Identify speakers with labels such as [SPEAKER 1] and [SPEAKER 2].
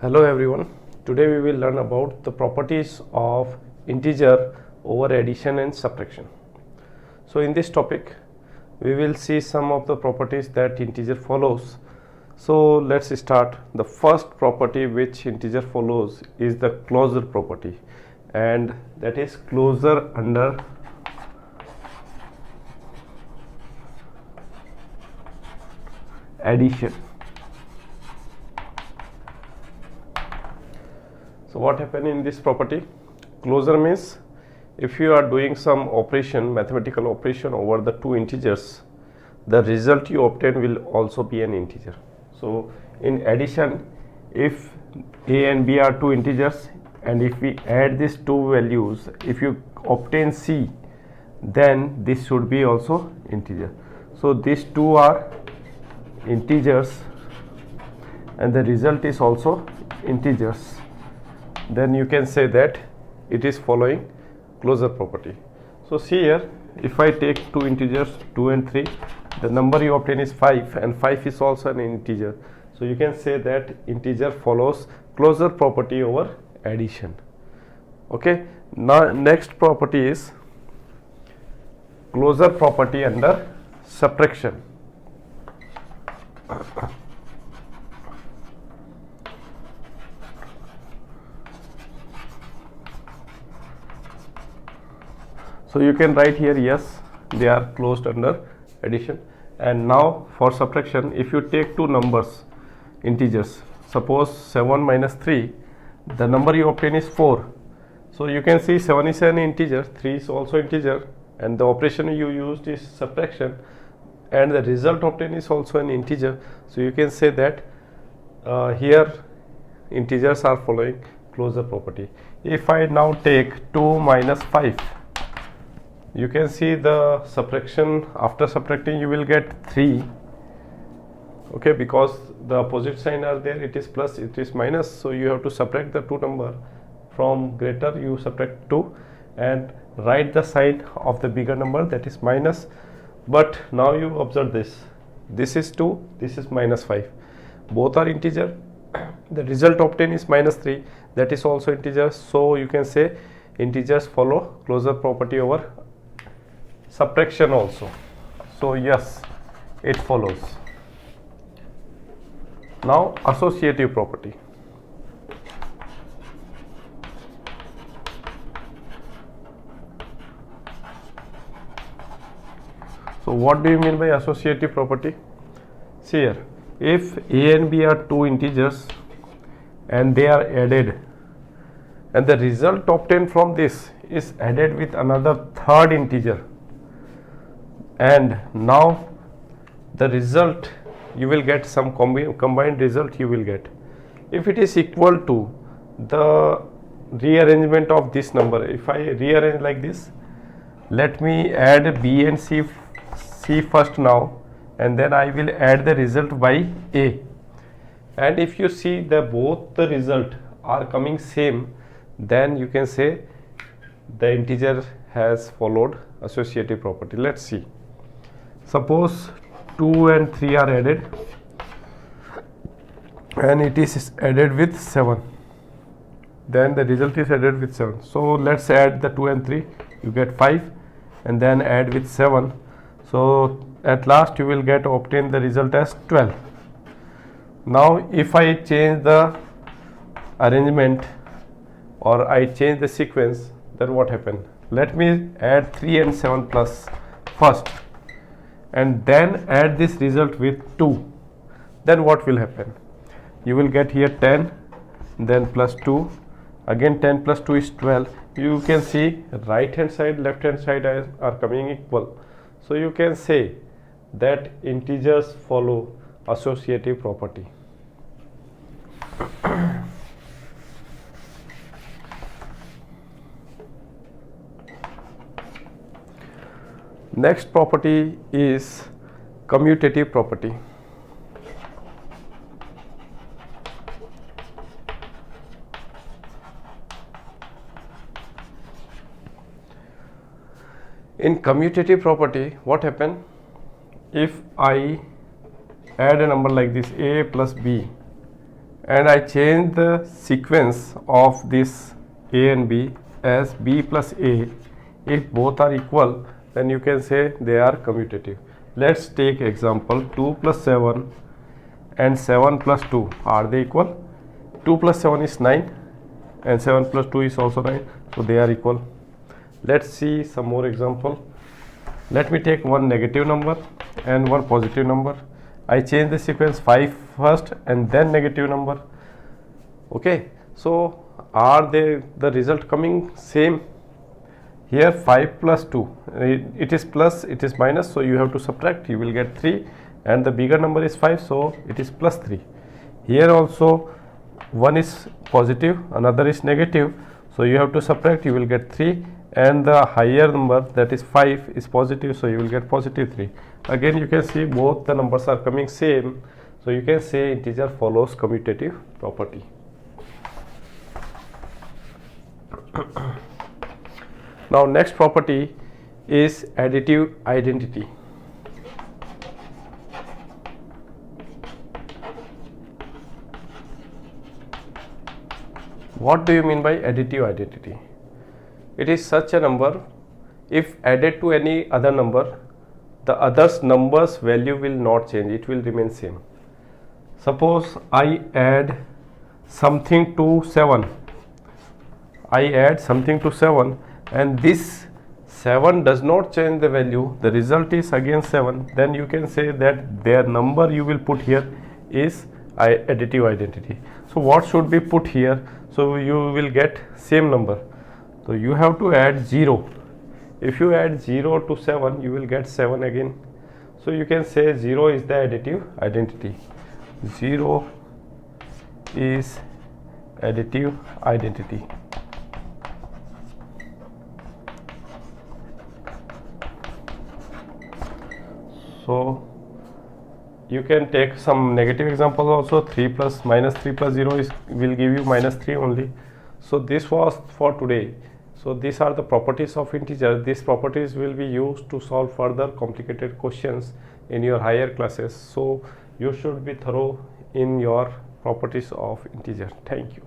[SPEAKER 1] Hello everyone. Today we will learn about the properties of integer over addition and subtraction. So in this topic we will see some of the properties that integer follows. So let's start. The first property which integer follows is the closure property, and that is closure under addition. So what happened in this property? Closure means if you are doing some operation, mathematical operation over the two integers, the result you obtain will also be an integer. So in addition, if a and b are two integers, and if we add these two values, if you obtain c, then this should be also integer. So these two are integers and the result is also integers. Then you can say that it is following closure property. So see here, if I take two integers 2 and 3, the number you obtain is 5, and 5 is also an integer. So you can say that integer follows closure property over addition. Okay, now next property is closure property under subtraction. So you can write here, yes, they are closed under addition. And now for subtraction, if you take two numbers, integers, suppose 7 minus 3, the number you obtain is 4. So you can see 7 is an integer, 3 is also integer, and the operation you used is subtraction, and the result obtained is also an integer. So you can say that here integers are following closure property. If I now take 2 minus 5, you can see the subtraction, after subtracting you will get 3, okay, because the opposite sign are there, it is plus, it is minus, so you have to subtract the two number. From greater you subtract 2 and write the sign of the bigger number, that is minus. But now you observe this is 2, this is minus 5, both are integer, the result obtained is minus 3, that is also integer. So you can say integers follow closure property over subtraction also. So yes, it follows. Now associative property. So what do you mean by associative property? See here, if a and b are two integers and they are added, and the result obtained from this is added with another third integer, and now the result you will get some combined result you will get. If it is equal to the rearrangement of this number, if I rearrange like this, let me add b and c first now, and then I will add the result by a, and if you see that both the result are coming same, then you can say the integer has followed associative property. Let's see. Suppose 2 and 3 are added and it is added with 7, then the result is added with 7. So let's add the 2 and 3, you get 5, and then add with 7. So at last you will get obtain the result as 12. Now if I change the arrangement or I change the sequence, then what happened? Let me add 3 and 7 plus first, and then add this result with 2. Then what will happen? You will get here 10, then plus 2, again 10 plus 2 is 12. You can see right hand side, left hand side are coming equal. So you can say that integers follow associative property. Next property is commutative property. In commutative property, what happen? If I add a number like this, a plus b, and I change the sequence of this a and b as b plus a. If both are equal, then you can say they are commutative. Let's take example 2 plus 7 and 7 plus 2. Are they equal? 2 plus 7 is 9 and 7 plus 2 is also 9, so they are equal. Let's see some more example. Let me take one negative number and one positive number. I change the sequence 5 first and then negative number. Okay, so are they the result coming same? Here 5 plus 2, it is plus, it is minus, so you have to subtract, you will get 3, and the bigger number is 5, so it is plus 3. Here also one is positive, another is negative, so you have to subtract, you will get 3, and the higher number, that is 5, is positive, so you will get positive 3. Again you can see both the numbers are coming same, so you can say integer follows commutative property. Now next property is additive identity. What do you mean by additive identity? It is such a number, if added to any other number, the other's number's value will not change, it will remain same. Suppose I add something to 7. I add something to 7 and this 7 does not change the value, the result is again 7, then you can say that their number you will put here is additive identity. So what should be put here? So you will get same number. So you have to add 0. If you add 0 to 7, you will get 7 again. So you can say 0 is the additive identity. 0 is additive identity. So you can take some negative examples also. 3 plus minus 3 plus 0 will give you minus 3 only. So this was for today. So these are the properties of integer. These properties will be used to solve further complicated questions in your higher classes. So you should be thorough in your properties of integer. Thank you.